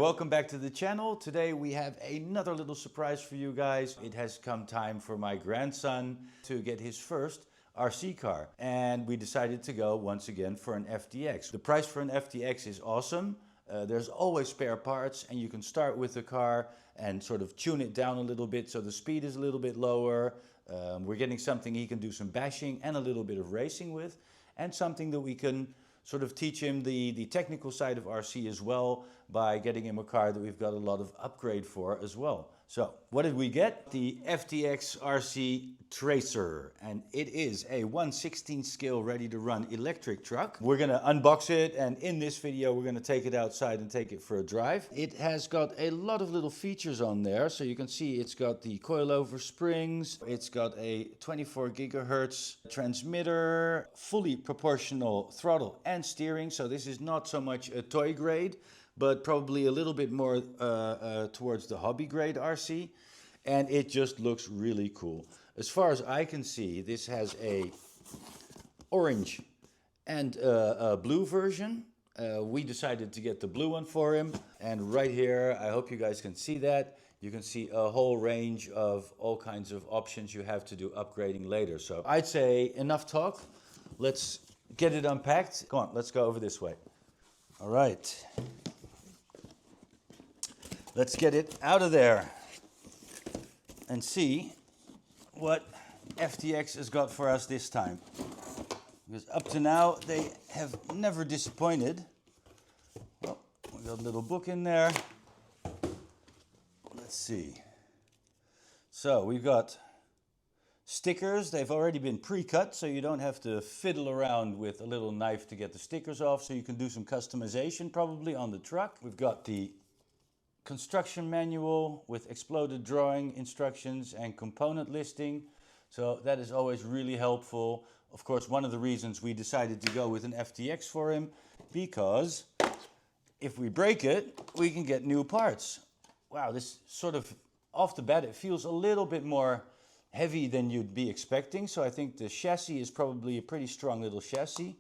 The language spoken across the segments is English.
welcome back to the channel. Today we have another little surprise for you guys. It has come time for my grandson to get his first RC car. And we decided to go once again for an FTX. The price for an FTX is awesome. There's always spare parts and you can start with the car and sort of tune it down a little bit so the speed is a little bit lower. We're getting something he can do some bashing and a little bit of racing with, and something that we can sort of teach him the technical side of RC as well by getting him a car that we've got a lot of upgrade for as well. So what did we get? The FTX RC Tracer, and it is a 1/16 scale ready to run electric truck. We're gonna unbox it, and in this video we're gonna take it outside and take it for a drive. It has got a lot of little features on there, so you can see it's got the coilover springs, it's got a 24 gigahertz transmitter, fully proportional throttle and steering, so this is not so much a toy grade, but probably a little bit more towards the hobby grade RC, and it just looks really cool. As far as I can see, this has a orange and a blue version. We decided to get the blue one for him, and right here, I hope you guys can see that. You can see a whole range of all kinds of options you have to do upgrading later. So I'd say enough talk. Let's get it unpacked. Come on, let's go over this way. All right. Let's get it out of there and see what FTX has got for us this time. Because up to now, they have never disappointed. Well, we got a little book in there. Let's see. So we've got stickers. They've already been pre-cut, so you don't have to fiddle around with a little knife to get the stickers off, so you can do some customization probably on the truck. We've got the construction manual with exploded drawing instructions and component listing, so that is always really helpful. Of course, one of the reasons we decided to go with an FTX for him, because if we break it, we can get new parts. Wow, this sort of off the bat, it feels a little bit more heavy than you'd be expecting, so I think the chassis is probably a pretty strong little chassis.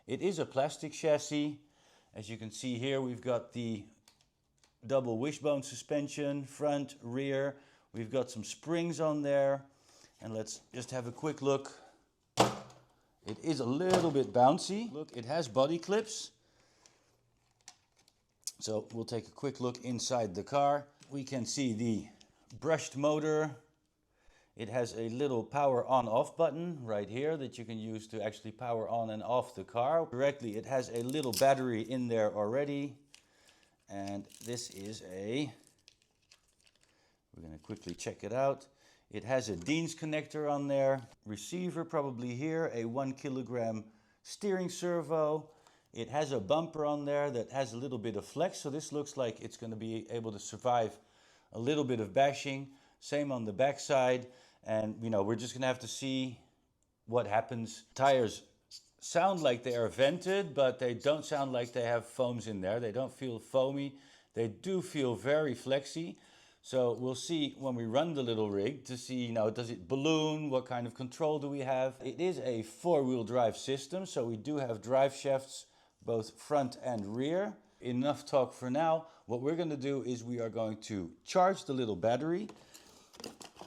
It is a plastic chassis. As you can see here, we've got the double wishbone suspension, front, rear. We've got some springs on there, and let's just have a quick look. It is a little bit bouncy. Look, it has body clips. So we'll take a quick look inside the car. We can see the brushed motor. It has a little power on off button right here that you can use to actually power on and off the car directly. It has a little battery in there already. And this is we're going to quickly check it out. It has a Dean's connector on there, receiver probably here, a 1 kilogram steering servo. It has a bumper on there that has a little bit of flex, so this looks like it's going to be able to survive a little bit of bashing. Same on the back side, and we're just going to have to see what happens. Tires sound like they are vented, but they don't sound like they have foams in there. They don't feel foamy. They do feel very flexy. So we'll see when we run the little rig to see, does it balloon? What kind of control do we have? It is a 4-wheel drive system, so we do have drive shafts, both front and rear. Enough talk for now. What we're going to do is we are going to charge the little battery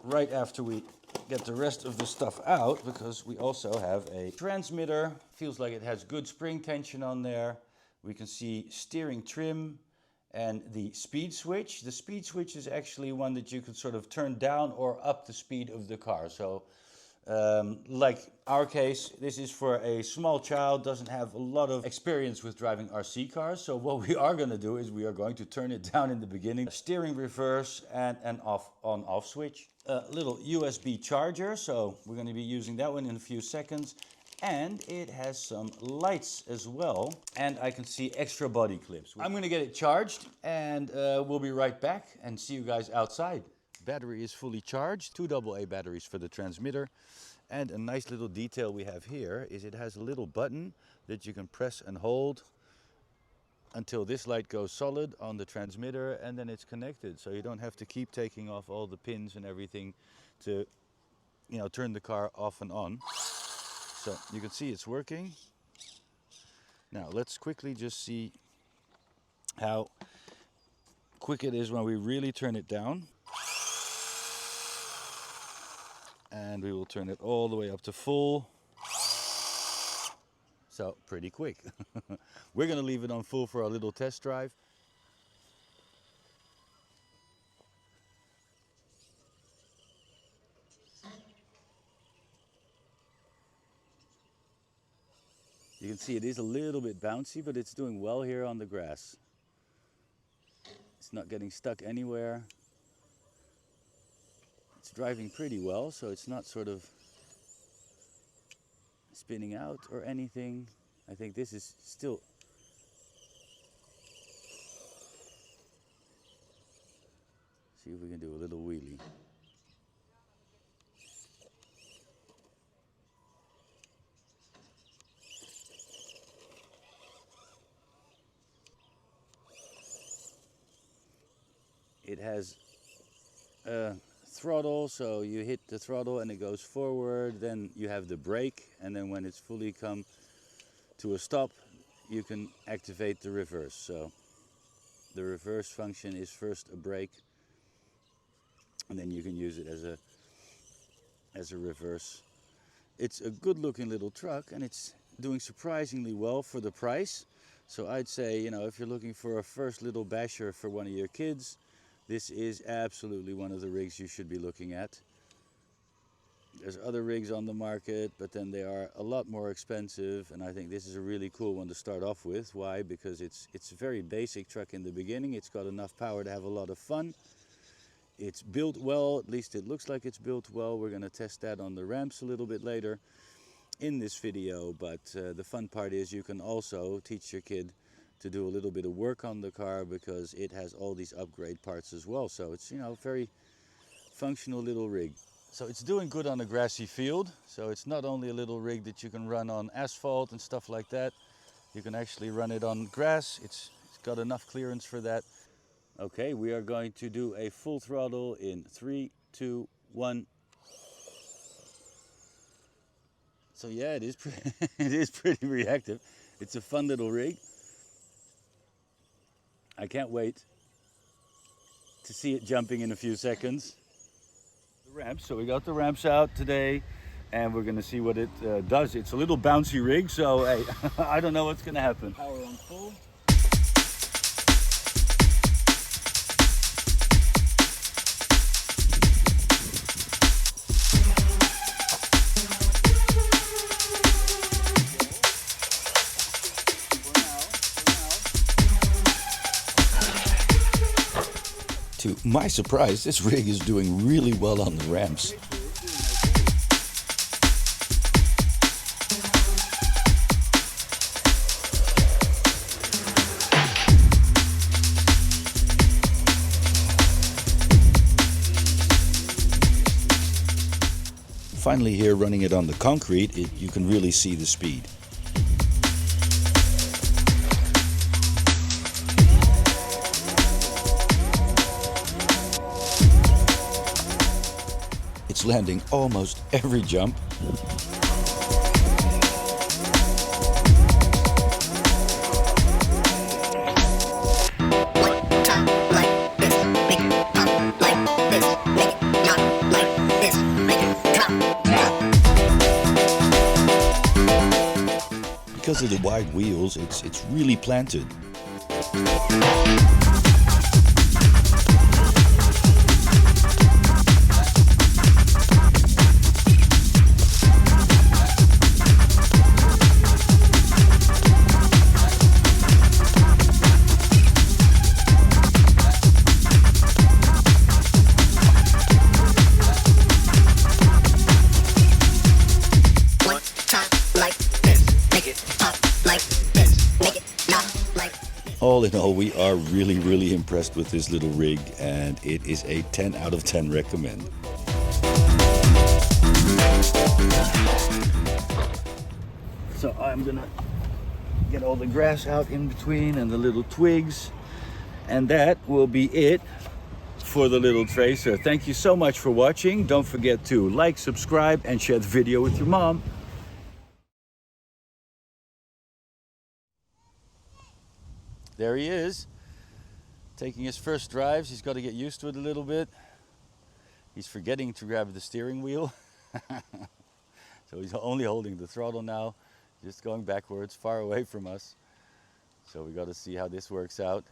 right after we get the rest of the stuff out, because we also have a transmitter. Feels like it has good spring tension on there. We can see steering trim and the speed switch. The speed switch is actually one that you can sort of turn down or up the speed of the car. So like our case, this is for a small child, doesn't have a lot of experience with driving RC cars. So what we are going to do is we are going to turn it down in the beginning. Steering reverse and an on-off switch. A little USB charger, so we're going to be using that one in a few seconds. And it has some lights as well, and I can see extra body clips. I'm going to get it charged, and we'll be right back and see you guys outside. Battery is fully charged, 2 AA batteries for the transmitter. And a nice little detail we have here is it has a little button that you can press and hold until this light goes solid on the transmitter, and then it's connected. So you don't have to keep taking off all the pins and everything to, turn the car off and on. So you can see it's working. Now let's quickly just see how quick it is when we really turn it down. And we will turn it all the way up to full. So pretty quick. We're going to leave it on full for our little test drive. You can see it is a little bit bouncy, but it's doing well here on the grass. It's not getting stuck anywhere. It's driving pretty well, so it's not sort of spinning out or anything. I think this is still... See if we can do a little wheelie. It has a throttle, so you hit the throttle and it goes forward, then you have the brake, and then when it's fully come to a stop, you can activate the reverse. So the reverse function is first a brake, and then you can use it as a reverse. It's a good looking little truck, and it's doing surprisingly well for the price. So I'd say, you know, if you're looking for a first little basher for one of your kids, this is absolutely one of the rigs you should be looking at. There's other rigs on the market, but then they are a lot more expensive, and I think this is a really cool one to start off with. Why? Because it's a very basic truck in the beginning. It's got enough power to have a lot of fun. It's built well, at least it looks like it's built well. We're going to test that on the ramps a little bit later in this video, but the fun part is you can also teach your kid to do a little bit of work on the car, because it has all these upgrade parts as well. So it's, you know, very functional little rig. So it's doing good on a grassy field. So it's not only a little rig that you can run on asphalt and stuff like that. You can actually run it on grass. It's got enough clearance for that. Okay, we are going to do a full throttle in 3, 2, 1. So yeah, it is it is pretty reactive. It's a fun little rig. I can't wait to see it jumping in a few seconds. The ramps, so we got the ramps out today, and we're gonna see what it does. It's a little bouncy rig, so hey, I don't know what's gonna happen. Power on full. To my surprise, this rig is doing really well on the ramps. Finally here, running it on the concrete, you can really see the speed. It's landing almost every jump. Because of the wide wheels, it's really planted. All in all, we are really impressed with this little rig, and it is a 10 out of 10 recommend. So I'm gonna get all the grass out in between and the little twigs, and that will be it for the little Tracer. Thank you so much for watching. Don't forget to like, subscribe, and share the video with your mom. There he is, Taking his first drives, he's got to get used to it a little bit. He's forgetting to grab the steering wheel. So he's only holding the throttle now, just going backwards, far away from us. So we got to see how this works out.